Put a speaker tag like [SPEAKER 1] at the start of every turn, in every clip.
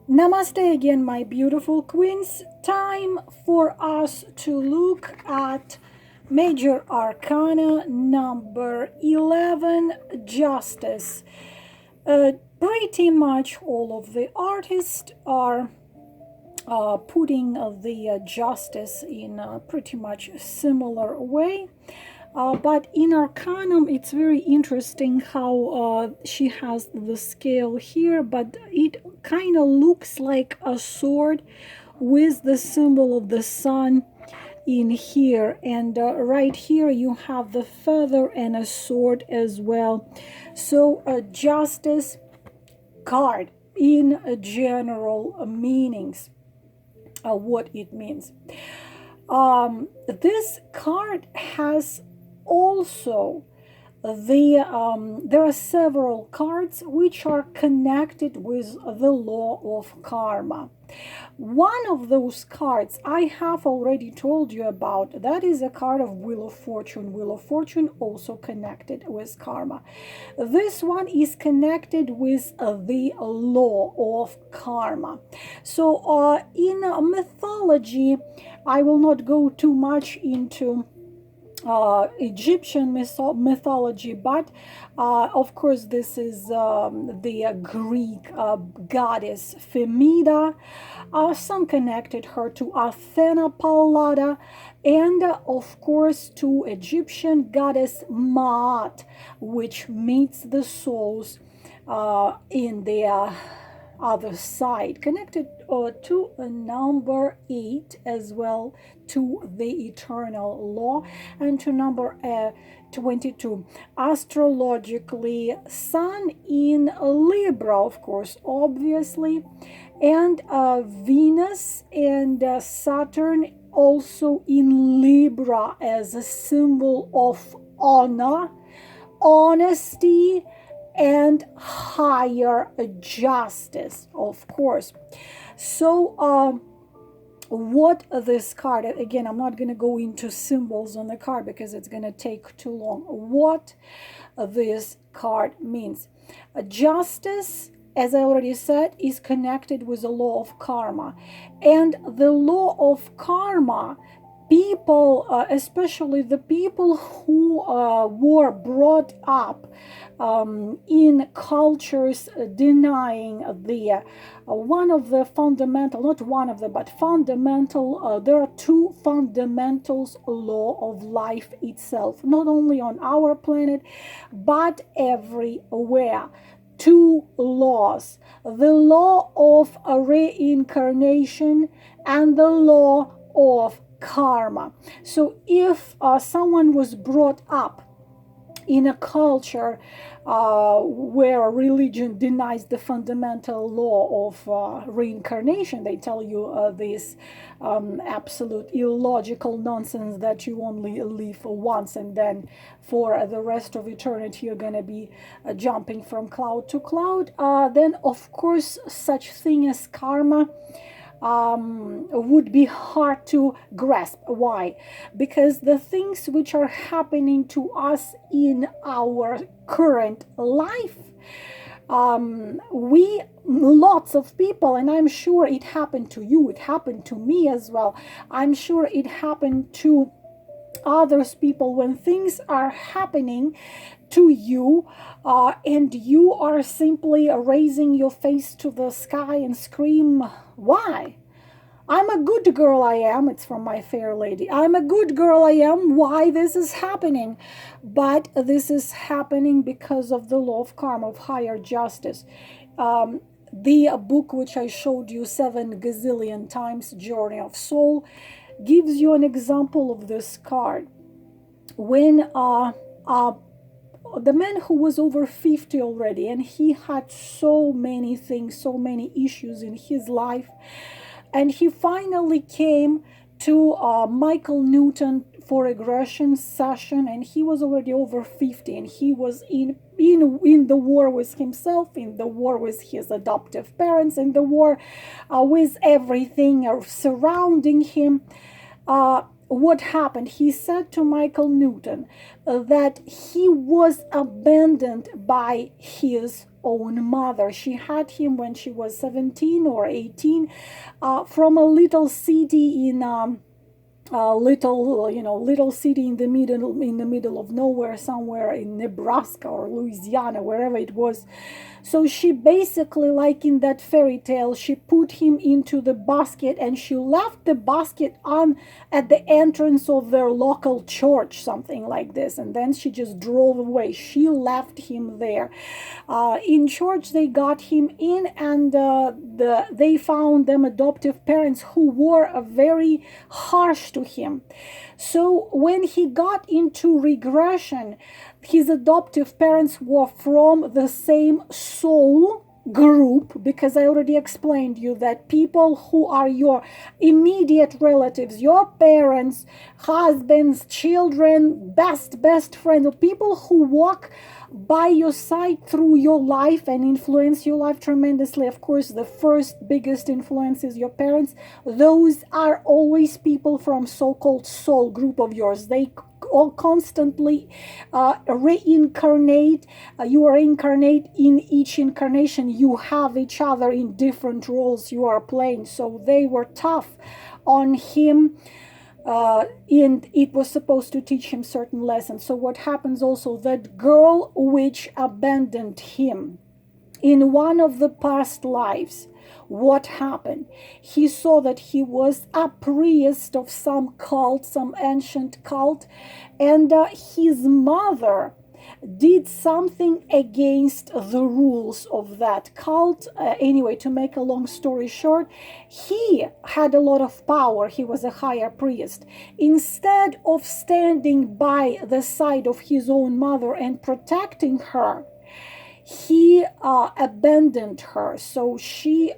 [SPEAKER 1] Namaste again, my beautiful queens. Time for us to look at Major Arcana number 11, Justice. Pretty much all of the artists are putting the justice in a pretty much similar way. But in Arcanum, it's very interesting how she has the scale here, but it kind of looks like a sword with the symbol of the sun in here. And right here, you have the feather and a sword as well. So, a justice card in general meanings, what it means. This card has also there are several cards which are connected with the law of karma. One of those cards I have already told you about. That is a card of Wheel of Fortune. Wheel of Fortune also connected with karma. This one is connected with the law of karma. So in mythology, I will not go too much into Egyptian mythology, but of course this is the Greek goddess Femida. Some connected her to Athena Pallada, and of course to Egyptian goddess Maat, which meets the souls in the other side, connected to a number 8 as well, to the eternal law, and to number 22. Astrologically, Sun in Libra, of course, obviously, and Venus and Saturn also in Libra as a symbol of honor, honesty, and higher justice, of course. So what this card, again, I'm not going to go into symbols on the card because it's going to take too long. What this card means: justice, as I already said, is connected with the law of karma, and the law of karma, people, especially the people who were brought up in cultures denying the one of the fundamental, not one of the, but fundamental, there are two fundamentals law of life itself, not only on our planet, but everywhere. Two laws: the law of reincarnation and the law of karma. So if someone was brought up in a culture where religion denies the fundamental law of reincarnation, they tell you this absolute illogical nonsense that you only live once and then for the rest of eternity you're going to be jumping from cloud to cloud, then of course such thing as karma would be hard to grasp. Why? Because the things which are happening to us in our current life, we, lots of people, and I'm sure it happened to you, it happened to me as well, I'm sure it happened to others people, when things are happening to you and you are simply raising your face to the sky and scream, why? I'm a good girl, I am. It's from My Fair Lady. I'm a good girl, I am. Why this is happening? But this is happening because of the law of karma, of higher justice. The book which I showed you 7 gazillion times, Journey of Soul, gives you an example of this card. When the man who was over 50 already, and he had so many things, so many issues in his life, and he finally came to Michael Newton for regression session, and he was already over 50, and he was in the war with himself, in the war with his adoptive parents, in the war with everything surrounding him. What happened? He said to Michael Newton that he was abandoned by his own mother. She had him when she was 17 or 18, from a little city in little city in the middle of nowhere, somewhere in Nebraska or Louisiana, wherever it was. So she basically, like in that fairy tale, she put him into the basket and she left the basket on at the entrance of their local church, something like this, and then she just drove away. She left him there. In church they got him in, and they found them adoptive parents who were very harsh to him. So when he got into regression, his adoptive parents were from the same soul group, because I already explained you that people who are your immediate relatives, your parents, husbands, children, best friends, people who walk by your side through your life and influence your life tremendously. Of course, the first biggest influence is your parents. Those are always people from so-called soul group of yours. They all constantly reincarnate. You are incarnate in each incarnation. You have each other in different roles you are playing. So they were tough on him. And it was supposed to teach him certain lessons. So what happens also, that girl which abandoned him in one of the past lives, what happened? He saw that he was a priest of some cult, some ancient cult, and his mother did something against the rules of that cult. Anyway, to make a long story short, he had a lot of power. He was a higher priest. Instead of standing by the side of his own mother and protecting her, he abandoned her. So she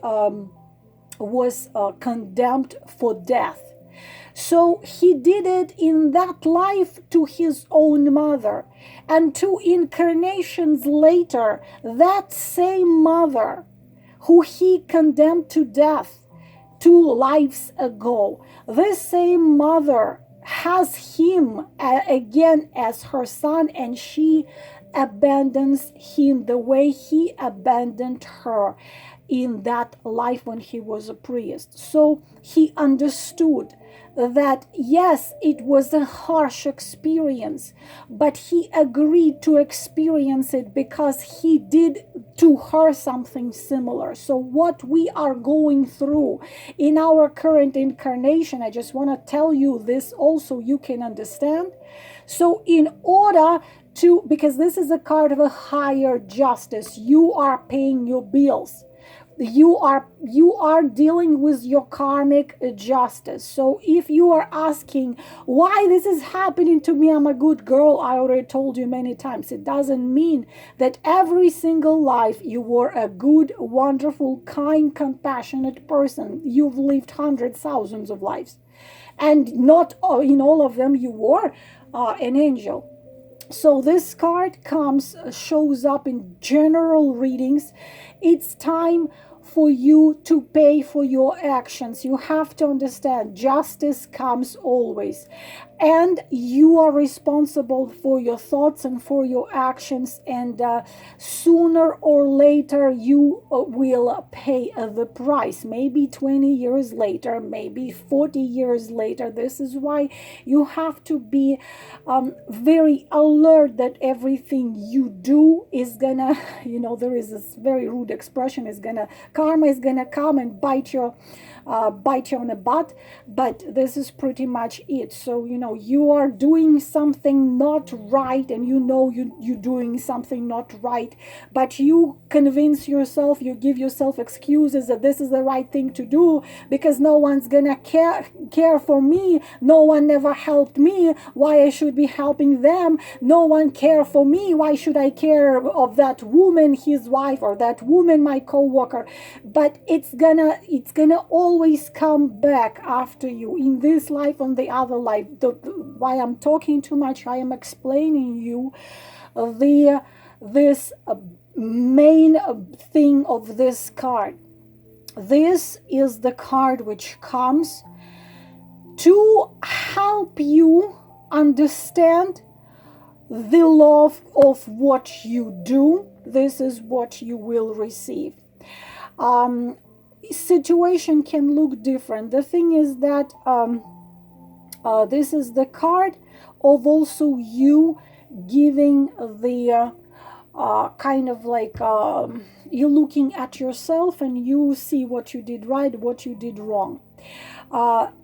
[SPEAKER 1] was condemned for death. So he did it in that life to his own mother. And 2 incarnations later, that same mother who he condemned to death 2 lives ago, this same mother has him again as her son, and she abandons him the way he abandoned her in that life when he was a priest. So he understood that yes, it was a harsh experience, but he agreed to experience it because he did to her something similar. So what we are going through in our current incarnation, I just want to tell you this also, you can understand. So in order to, because this is a card of a higher justice, you are paying your bills. You are dealing with your karmic justice. So if you are asking why this is happening to me, I'm a good girl, I already told you many times, it doesn't mean that every single life you were a good, wonderful, kind, compassionate person. You've lived hundreds, thousands of lives, and not in all of them you were an angel. So this card shows up in general readings. It's time for you to pay for your actions. You have to understand, justice comes always, and you are responsible for your thoughts and for your actions, and sooner or later you will pay the price. Maybe 20 years later, maybe 40 years later. This is why you have to be very alert that everything you do is gonna, there is this very rude expression, karma is gonna come and bite you on the butt. But this is pretty much it. So you are doing something not right, and you're doing something not right, but you convince yourself, you give yourself excuses that this is the right thing to do because no one's gonna care for me, no one never helped me, why I should be helping them, no one care for me, why should I care of that woman, his wife, or that woman, my co-worker. But it's gonna always come back after you in this life, on the other life. Why I'm talking too much, I am explaining you this main thing of this card. This is the card which comes to help you understand the love of what you do, this is what you will receive. Situation can look different. The thing is that this is the card of also you giving the kind of like you're looking at yourself and you see what you did right, what you did wrong.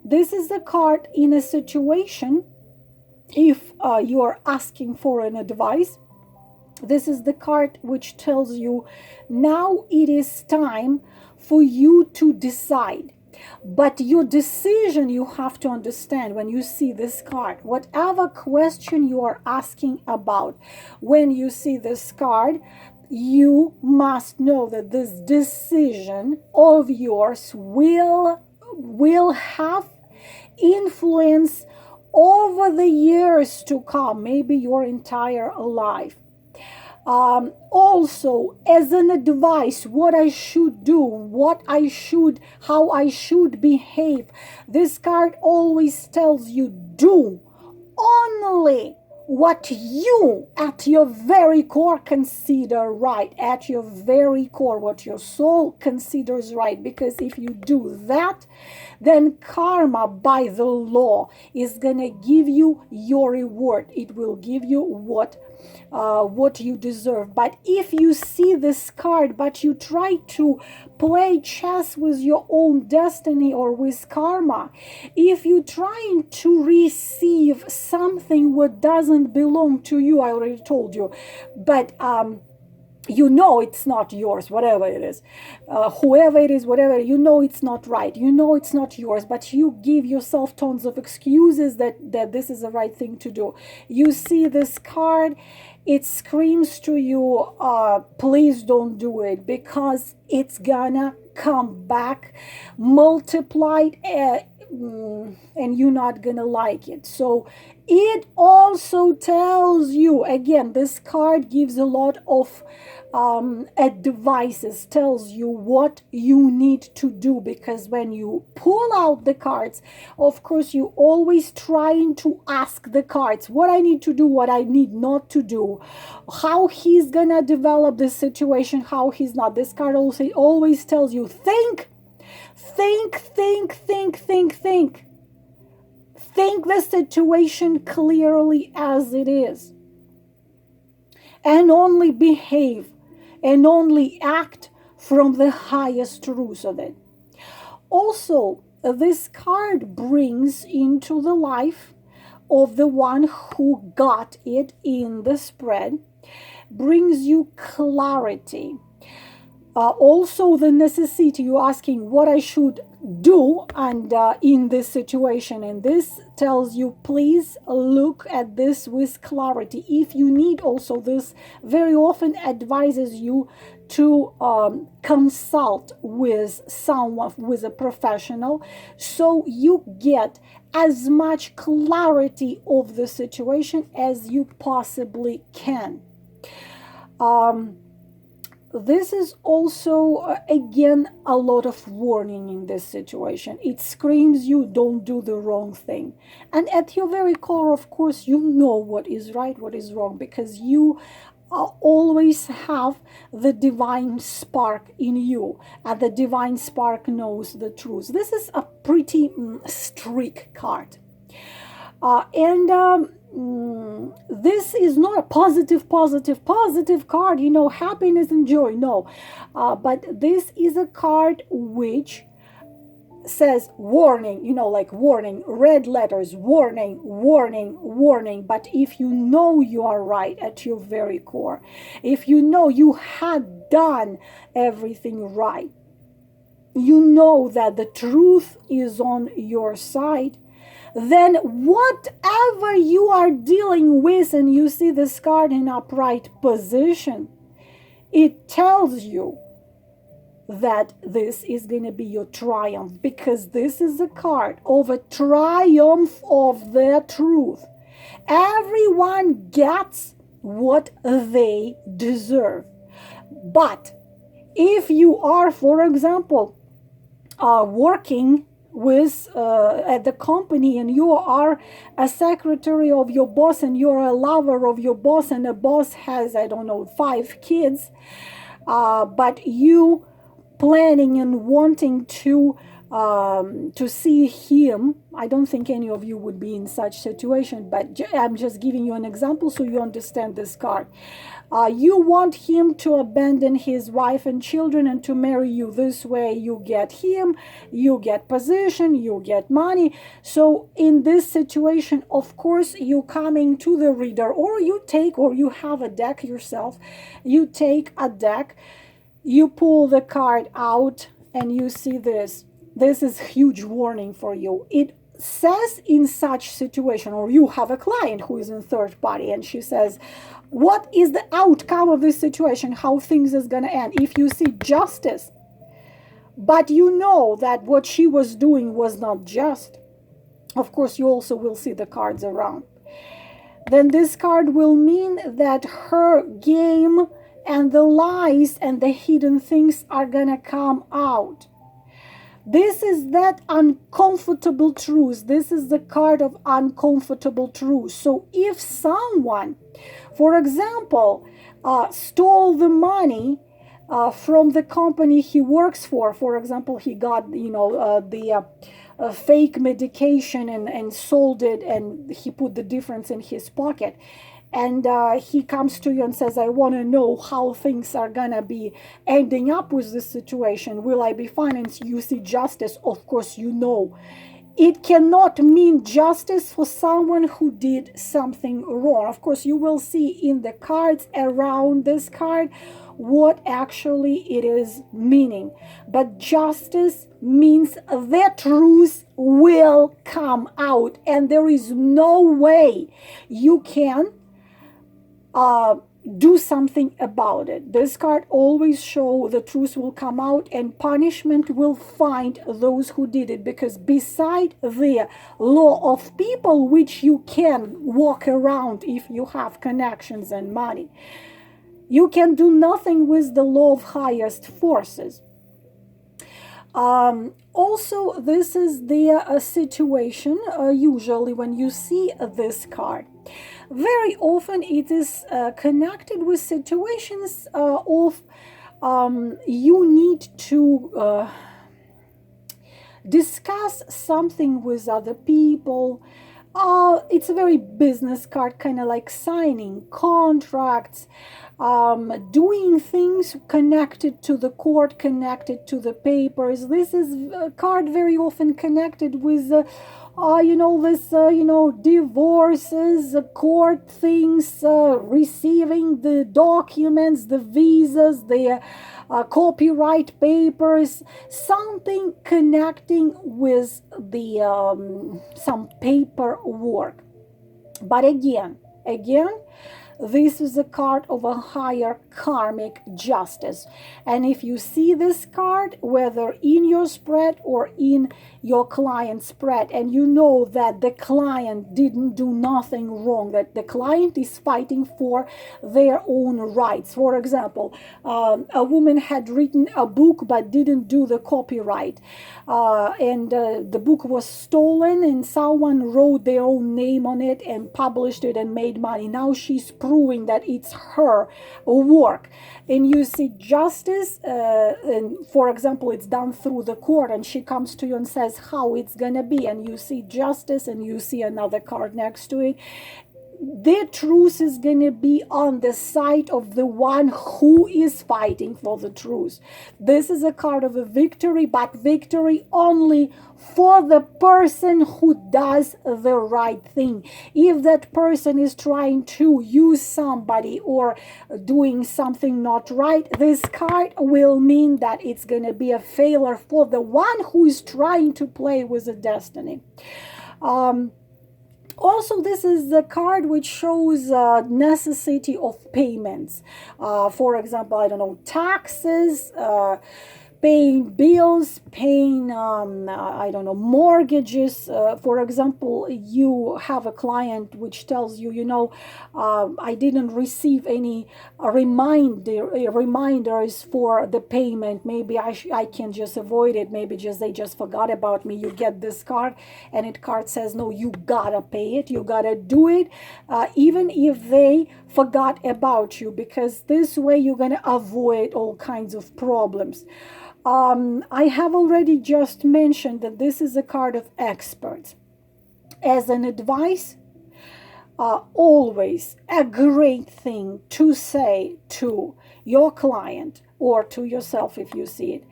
[SPEAKER 1] This is the card in a situation if you are asking for an advice. This is the card which tells you now it is time for you to decide. But your decision, you have to understand when you see this card, whatever question you are asking about, when you see this card, you must know that this decision of yours will have influence over the years to come, maybe your entire life. Also, as an advice, what I should do, how I should behave. This card always tells you, do only what you at your very core consider right, at your very core, what your soul considers right. Because if you do that, then karma by the law is gonna give you your reward. It will give you what you deserve. But if you see this card but you try to play chess with your own destiny or with karma, if you're trying to receive something what doesn't belong to you, I already told you, but you know it's not yours, whatever it is, whoever it is, whatever, you know it's not right, you know it's not yours, but you give yourself tons of excuses that this is the right thing to do. You see this card, it screams to you, please don't do it, because it's gonna come back multiplied, and you're not gonna like it. So it also tells you, again, this card gives a lot of advices, tells you what you need to do, because when you pull out the cards, of course you always trying to ask the cards what I need to do, what I need not to do, how he's gonna develop this situation, how he's not. This card also always tells you, think the situation clearly as it is, and only behave and only act from the highest truth of it. Also, this card brings into the life of the one who got it in the spread, brings you clarity. Also the necessity, you're asking what I should do and in this situation, and this tells you, please look at this with clarity. If you need, also this very often advises you to consult with someone, with a professional, so you get as much clarity of the situation as you possibly can. This is also, again, a lot of warning in this situation. It screams you don't do the wrong thing. And at your very core, of course, you know what is right, what is wrong, because you always have the divine spark in you, and the divine spark knows the truth. This is a pretty strict card. This is not a positive card, happiness and joy, no. But this is a card which says warning, like warning, red letters, warning. But if you know you are right at your very core, if you know you had done everything right, you know that the truth is on your side, then whatever you are dealing with, and you see this card in upright position, it tells you that this is going to be your triumph, because this is a card of a triumph of the truth. Everyone gets what they deserve. But if you are, for example, working with at the company, and you are a secretary of your boss, and you're a lover of your boss, and the boss has, I don't know, 5 kids, but you planning and wanting to see him. I don't think any of you would be in such situation, but I'm just giving you an example so you understand this card. You want him to abandon his wife and children and to marry you. This way you get him, you get position, you get money. So in this situation, of course, you coming to the reader, or you take, or you have a deck yourself. You take a deck, you pull the card out, and you see this. This is huge warning for you. It says in such situation, or you have a client who is in third party, and she says, what is the outcome of this situation? How things is going to end? If you see justice, but you know that what she was doing was not just, of course, you also will see the cards around. Then this card will mean that her game and the lies and the hidden things are going to come out. This is that uncomfortable truth. This is the card of uncomfortable truth. So if someone, for example, stole the money from the company he works for example, he got, the fake medication and sold it, and he put the difference in his pocket. And he comes to you and says, I want to know how things are going to be ending up with this situation. Will I be fine? And you see justice. Of course, you know. It cannot mean justice for someone who did something wrong. Of course, you will see in the cards around this card what actually it is meaning. But justice means the truth will come out. And there is no way you can do something about it. This card always show the truth will come out and punishment will find those who did it, because beside the law of people, which you can walk around if you have connections and money, you can do nothing with the law of highest forces. Also, this is the situation usually when you see this card. Very often it is connected with situations of you need to discuss something with other people. It's a very business card, kind of like signing contracts, doing things connected to the court, connected to the papers. This is a card very often connected with divorces, court things, receiving the documents, the visas, the copyright papers, something connecting with the some paperwork. But again, this is a card of a higher karmic justice. And if you see this card, whether in your spread or in your client's spread, and you know that the client didn't do nothing wrong, that the client is fighting for their own rights. For example, a woman had written a book but didn't do the copyright. And the book was stolen, and someone wrote their own name on it and published it and made money. Now she's proving that it's her work. And you see justice, and for example, it's done through the court, and she comes to you and says how it's gonna be, and you see justice, and you see another card next to it. The truth is going to be on the side of the one who is fighting for the truth. This is a card of a victory, but victory only for the person who does the right thing. If that person is trying to use somebody or doing something not right, this card will mean that it's going to be a failure for the one who is trying to play with the destiny. Also, this is the card which shows necessity of payments. For example, I don't know, taxes, paying bills, paying, I don't know, mortgages. For example, you have a client which tells you, I didn't receive any reminders for the payment. Maybe I can just avoid it. Maybe they just forgot about me. You get this card, and it card says, no, you gotta pay it. You gotta do it, even if they forgot about you, because this way you're gonna avoid all kinds of problems. I have already just mentioned that this is a card of experts. As an advice, always a great thing to say to your client or to yourself if you see it.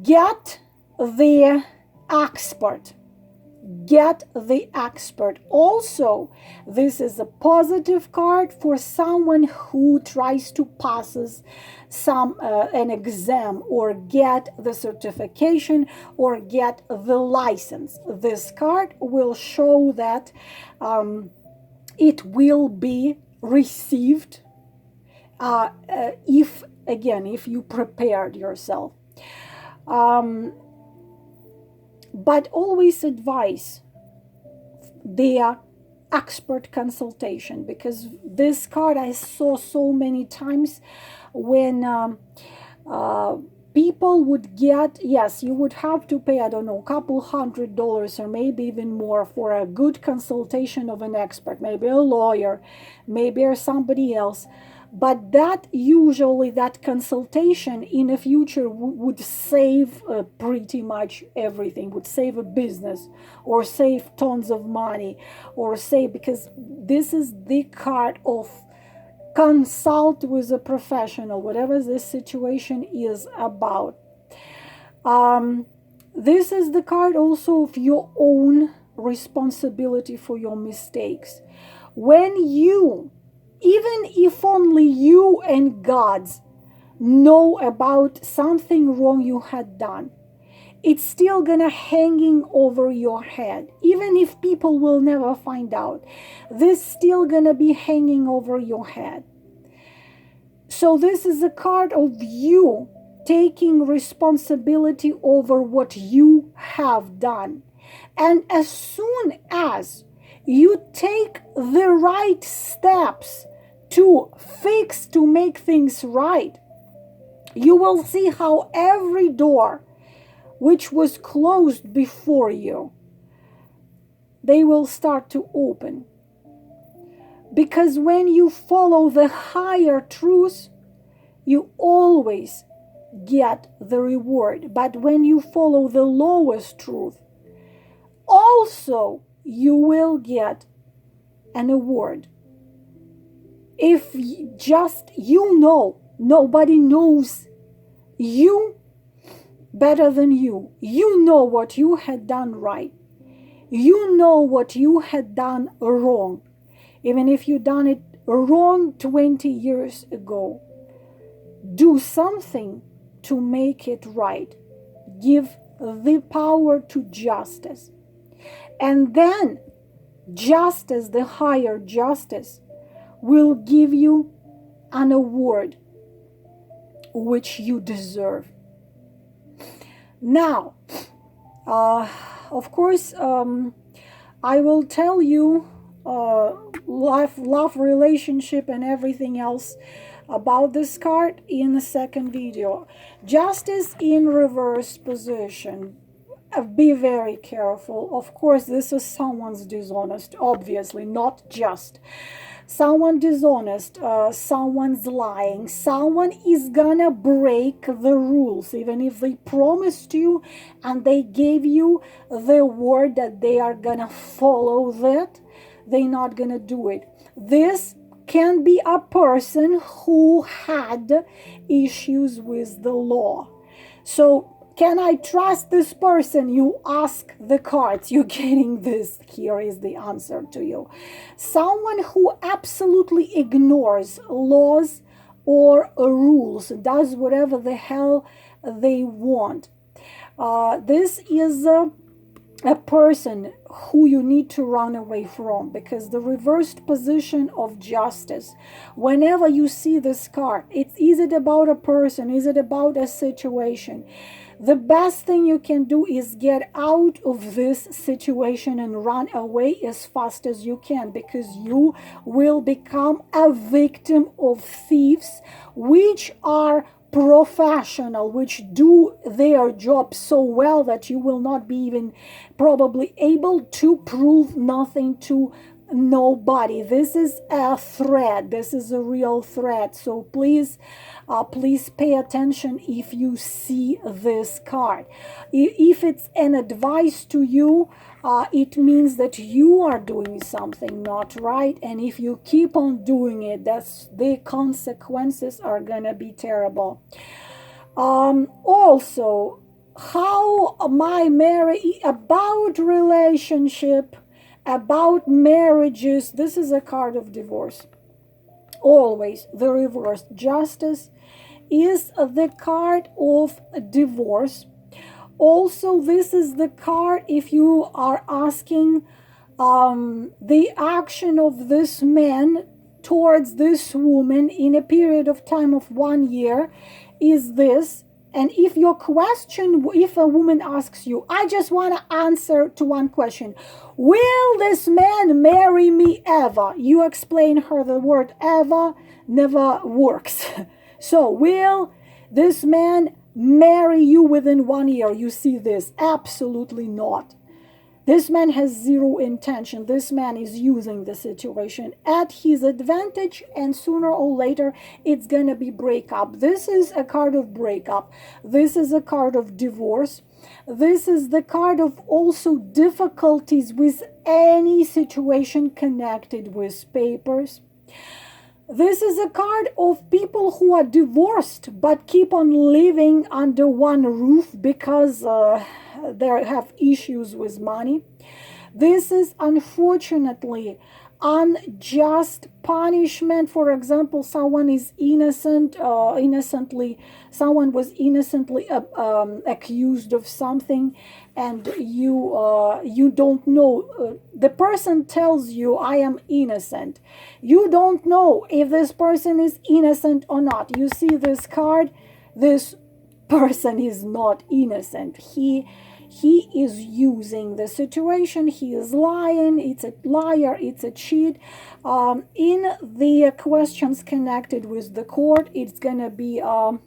[SPEAKER 1] Get the expert. Get the expert. Also, this is a positive card for someone who tries to passes an exam or get the certification or get the license. This card will show that it will be received if you prepared yourself. But always advise their expert consultation, because this card I saw so many times when people would get, yes, you would have to pay, I don't know, a couple $100 or maybe even more for a good consultation of an expert, maybe a lawyer, maybe or somebody else. But that usually, that consultation in the future would save pretty much everything, would save a business or save tons of money or save, because this is the card of consult with a professional, whatever this situation is about. This is the card also of your own responsibility for your mistakes. When you, even if only you and God know about something wrong you had done, it's still gonna hanging over your head. Even if people will never find out, this still gonna be hanging over your head. So this is a card of you taking responsibility over what you have done. And as soon as you take the right steps to fix, to make things right, you will see how every door which was closed before you, they will start to open. Because when you follow the higher truth, you always get the reward. But when you follow the lowest truth, also you will get an award. If just nobody knows you better than you. You know what you had done right. You know what you had done wrong. Even if you done it wrong 20 years ago, do something to make it right. Give the power to justice. And then justice, the higher justice, will give you an award which you deserve. Now, of course, I will tell you love, relationship, and everything else about this card in the second video. Justice in reverse position. Be very careful. Of course, this is someone's dishonest, obviously, not just. Someone dishonest, someone's lying, someone is gonna break the rules, even if they promised you and they gave you the word that they are gonna follow that, they're not gonna do it. This can be a person who had issues with the law. So, can I trust this person? You ask the cards. You're getting this. Here is the answer to you. Someone who absolutely ignores laws or rules, does whatever the hell they want. This is a person who you need to run away from, because the reversed position of justice, whenever you see this card, is it about a person, is it about a situation, the best thing you can do is get out of this situation and run away as fast as you can, because you will become a victim of thieves, which are professional, which do their job so well that you will not be even probably able to prove nothing to nobody. This is a threat, this is a real threat. So please pay attention if you see this card. If it's an advice to you, it means that you are doing something not right, and if you keep on doing it, the consequences are gonna be terrible. Also, how my marriage, about relationship, about marriages, this is a card of divorce. Always the reversed justice is the card of divorce. Also, this is the card if you are asking the action of this man towards this woman in a period of time of 1 year is this. And if your question, if a woman asks you, I just want to answer to one question, will this man marry me ever? You explain her the word ever never works. So will this man marry you within 1 year? You see this? Absolutely not. This man has zero intention. This man is using the situation at his advantage, and sooner or later it's gonna be breakup. This is a card of breakup. This is a card of divorce. This is the card of also difficulties with any situation connected with papers. This is a card of people who are divorced but keep on living under one roof because they have issues with money. This is unfortunately unjust punishment. For example, someone is someone was innocently accused of something, and you don't know. The person tells you, I am innocent. You don't know if this person is innocent or not. You see this card, this person is not innocent. He is using the situation. He is lying. It's a liar. It's a cheat. In the questions connected with the court, it's gonna be a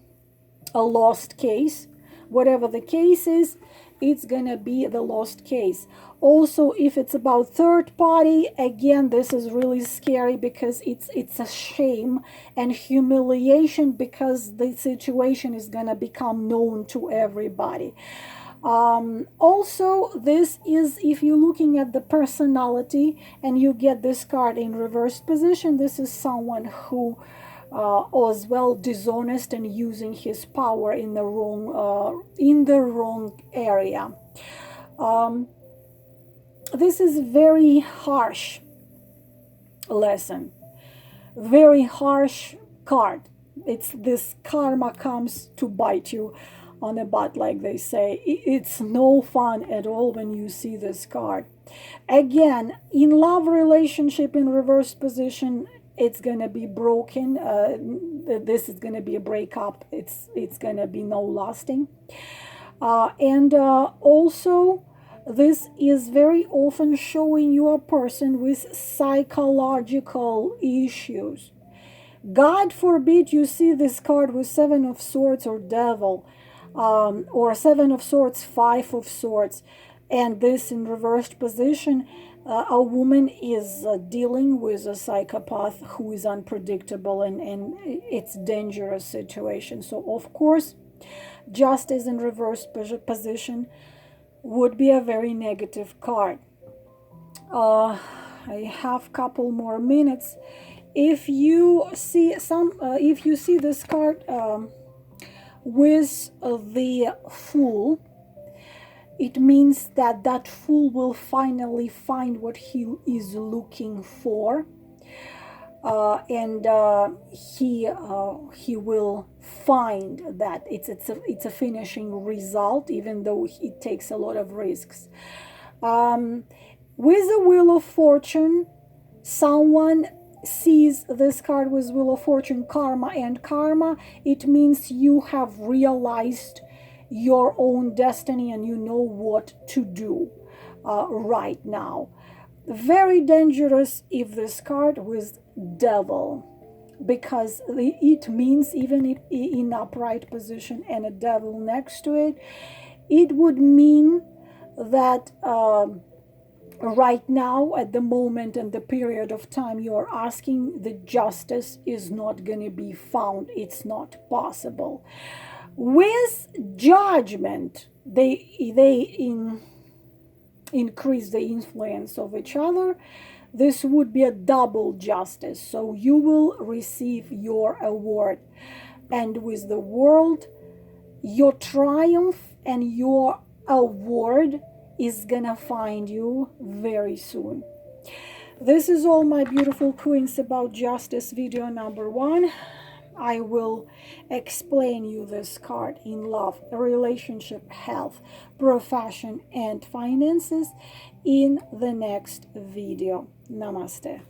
[SPEAKER 1] lost case. Whatever the case is, it's gonna be the lost case. Also, if it's about third party, again, this is really scary because it's a shame and humiliation, because the situation is gonna become known to everybody. Also, this is, if you're looking at the personality and you get this card in reversed position, this is someone who as well dishonest and using his power in the wrong area. This is very harsh lesson, very harsh card. It's this karma comes to bite you on the butt, like they say. It's no fun at all when you see this card. Again, in love relationship in reverse position, it's gonna be broken. This is gonna be a breakup. It's gonna be no lasting. And also, this is very often showing you a person with psychological issues. God forbid you see this card with Seven of Swords or Devil, or Seven of Swords, Five of Swords, and this in reversed position. A woman is dealing with a psychopath who is unpredictable, and it's dangerous situation. So of course, justice in reversed position would be a very negative card. I have a couple more minutes. If you see this card with the Fool, it means that fool will finally find what he is looking for, and he will find that it's a finishing result, even though it takes a lot of risks. With the Wheel of Fortune, someone sees this card with Wheel of Fortune, karma and karma. It means you have realized your own destiny and you know what to do right now. Very dangerous if this card with Devil, because it means even if in upright position and a devil next to it, it would mean that right now, at the moment and the period of time you're asking, the justice is not going to be found. It's not possible. With Judgment, they increase the influence of each other. This would be a double justice. So you will receive your award. And with the World, your triumph and your award is gonna find you very soon. This is all, my beautiful queens, about justice video number 1. I will explain you this card in love, relationship, health, profession, and finances in the next video. Namaste.